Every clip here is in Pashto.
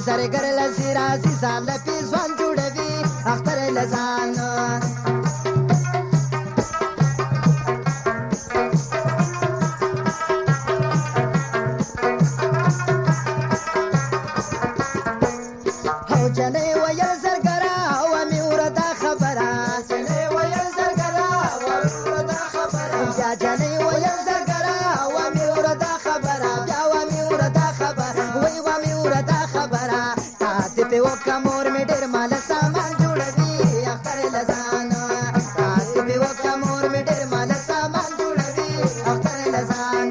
زرګر لسی راځي ځان له پیزوان جوړوي اختر لزان او جنې ویل زرګرا او مې وردا خبره جنې ویل زرګرا او مې وردا خبره بیا جنې ویل زرګرا او مې وردا خبره بیا و مې وردا خبره وای و مې وردا خبره تاسو په وکمور مې ډېر مال سامان جوړوي اختر لزان تاسو په وکمور مې ډېر مال سامان جوړوي اختر لزان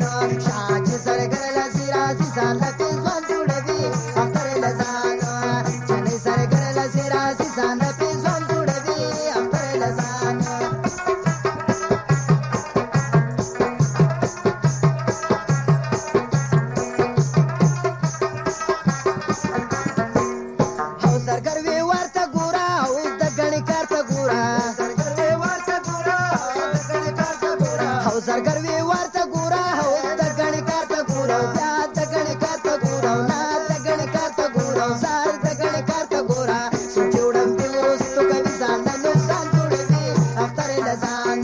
شاج زرګر لسی راځي ځان له پیزوان جوړوي اختر لزان جنې زرګر لسی راځي ځان له پیزوان جوړوي اختر لزان او زرګر وی ورته ګورا او د غړي کار ته ګورا زرګر وی ورته ګورا او د غړي کار ته ګورا او زرګر وی ورته ګورا او د غړي کار ته ګورا بیا د غړي کار ته ګورا نه د غړي کار ته ګورا زار د غړي کار ته ګورا سوچوډم دی ورستو کوي ځان نو ځان جوړوي اختر لزان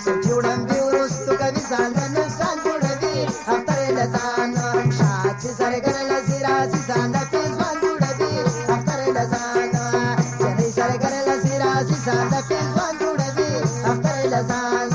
سوچوډم دی ورستو کوي ځان نو ځان جوړوي اختر لزان شاچ زرګر لسی راځي ځان د پیزوان جوړوي اختر لزان جنې زرګر لسی راځي ځان د پیزوان جوړوي اختر لزان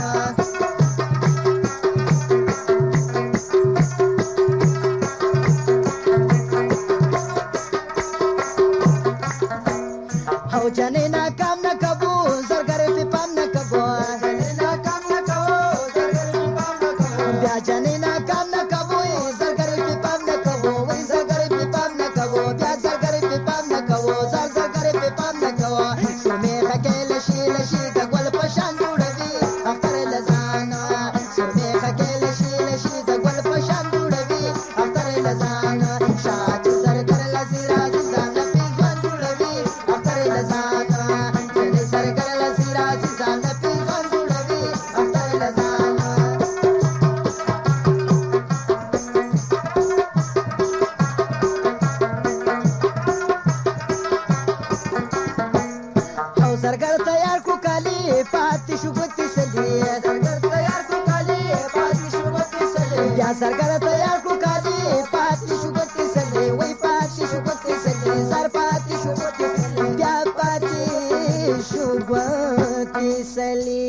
او جنې ناکام نه کبو زرګر په پام نه کبو جنې ناکام نه کبو زرګر په پام نه کبو بیا جنې ناکام نه کبو زرګر په پام نه کبو وای زرګر په پام نه کبو بیا زرګر په پام نه کبو زرګر په پام نه کبو سمې خکې لشي د ګل په شان جوړوي اختر لزان سمې خکې لشي د ګل په شان جوړوي اختر لزان شاج زرګر لسی راځي ځان له پیزوان جوړوي اختر لزان جنې زرګر لسی راځي ځان له پیزوان جوړوي اختر لزان او زرګر تیار کو کالی پاتې شو ګوتې سلی زرګر تیار کو کالی پاتې شو ګوتې سلی بیا زرګر تیار کو کالی پاتې شو ګوتې سلی وای پاتې شو ګوتې سلی زر پاتې شو ګوتې سلی بیا پاتې شو ګوتې سلی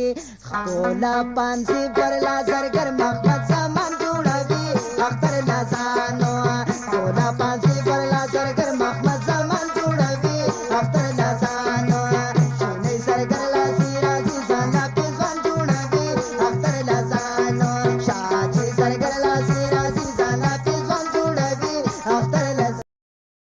خپل پانځي برلا زرګر مخ